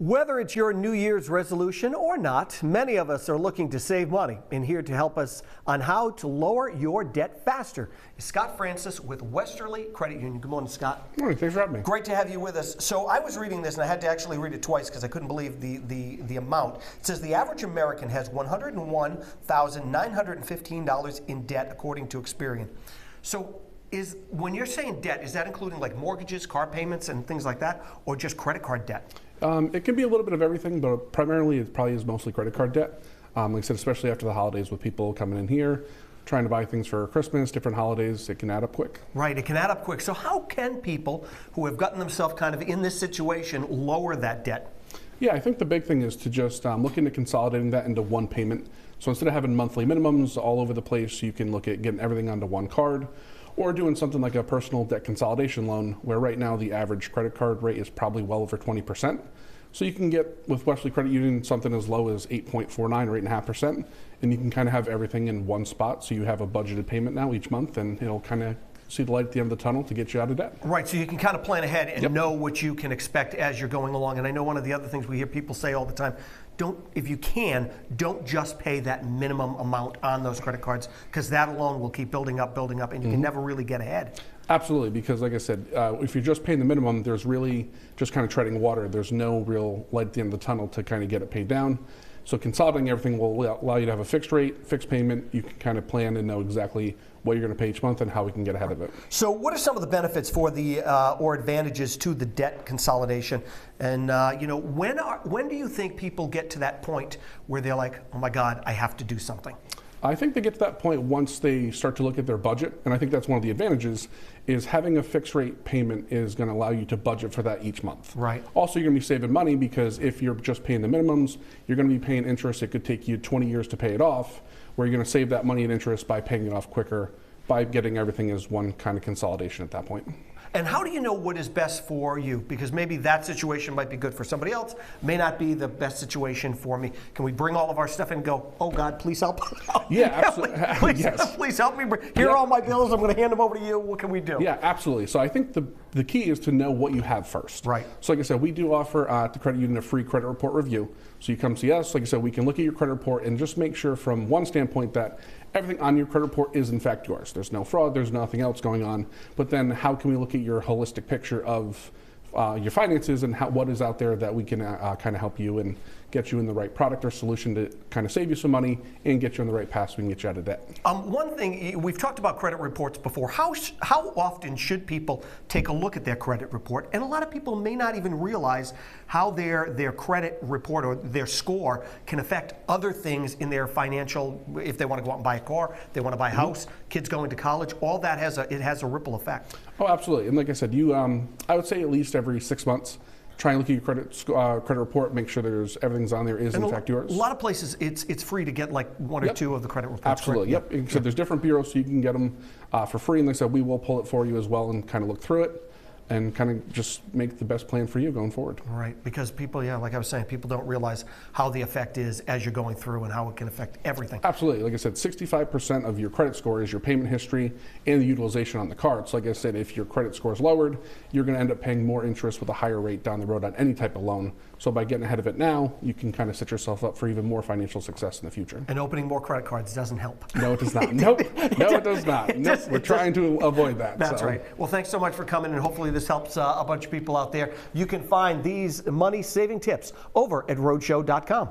Whether it's your New Year's resolution or not, many of us are looking to save money. And here to help us on how to lower your debt faster is Scott Francis with Westerly Credit Union. Good morning, Scott. Good morning. Thanks for having me. Great to have you with us. So I was reading this, and I had to actually read it twice because I couldn't believe the amount. It says the average American has $101,915 in debt, according to Experian. So when you're saying debt, is that including like mortgages, car payments, and things like that, or just credit card debt? It can be a little bit of everything, but primarily it probably is mostly credit card debt. Like I said, especially after the holidays with people coming in here, trying to buy things for Christmas, different holidays, it can add up quick. Right, it can add up quick. So how can people who have gotten themselves kind of in this situation lower that debt? Yeah, I think the big thing is to just look into consolidating that into one payment. So instead of having monthly minimums all over the place, you can look at getting everything onto one card, or doing something like a personal debt consolidation loan, where right now the average credit card rate is probably well over 20%. So you can get, with Westerly Credit Union, something as low as 8.49 or 8.5%, and you can kind of have everything in one spot. So you have a budgeted payment now each month, and it'll kind of see the light at the end of the tunnel to get you out of debt. Right, so you can kind of plan ahead and know what you can expect as you're going along. And I know one of the other things we hear people say all the time, if you can, don't just pay that minimum amount on those credit cards, because that alone will keep building up, and you can never really get ahead. Absolutely, because like I said, if you're just paying the minimum, there's really just kind of treading water. There's no real light at the end of the tunnel to kind of get it paid down. So consolidating everything will allow you to have a fixed rate, fixed payment. You can kind of plan and know exactly what you're going to pay each month and how we can get ahead of it. So what are some of the benefits for the or advantages to the debt consolidation? And when do you think people get to that point where they're like, oh my God, I have to do something? I think they get to that point once they start to look at their budget, and I think that's one of the advantages, is having a fixed rate payment is going to allow you to budget for that each month. Right. Also, you're going to be saving money, because if you're just paying the minimums, you're going to be paying interest. It could take you 20 years to pay it off, where you're going to save that money in interest by paying it off quicker, by getting everything as one kind of consolidation at that point. And how do you know what is best for you? Because maybe that situation might be good for somebody else, may not be the best situation for me. Can we bring all of our stuff in and go, oh God, please help? Yeah, absolutely. Please help me. Here are all my bills. I'm going to hand them over to you. What can we do? Yeah, absolutely. So I think the key is to know what you have first. Right. So like I said, we do offer at the credit union a free credit report review. So you come see us, like I said, we can look at your credit report and just make sure from one standpoint that everything on your credit report is in fact yours. There's no fraud, there's nothing else going on. But then how can we look at your holistic picture of your finances and what is out there that we can kind of help you and get you in the right product or solution to kind of save you some money and get you on the right path so we can get you out of debt. One thing, we've talked about credit reports before. How often should people take a look at their credit report? And a lot of people may not even realize how their credit report or their score can affect other things in their financial, if they want to go out and buy a car, they want to buy a house, kids going to college, all that has a ripple effect. Oh, absolutely. And like I said, I would say at least every 6 months, try and look at your credit report, make sure everything's on there is in fact yours. A lot of places it's free to get like one or two of the credit reports. Absolutely, correct? yep. So there's different bureaus, so you can get them for free. And like I said, we will pull it for you as well and kind of look through it and kind of just make the best plan for you going forward. Right, because people, like I was saying, people don't realize how the effect is as you're going through and how it can affect everything. Absolutely. Like I said, 65% of your credit score is your payment history and the utilization on the card. So like I said, if your credit score is lowered, you're going to end up paying more interest with a higher rate down the road on any type of loan. So by getting ahead of it now, you can kind of set yourself up for even more financial success in the future. And opening more credit cards doesn't help. No, it does not. Nope. No, it does not. Nope. We're trying to avoid that. That's right. Well, thanks so much for coming, and hopefully this helps a bunch of people out there. You can find these money-saving tips over at roadshow.com.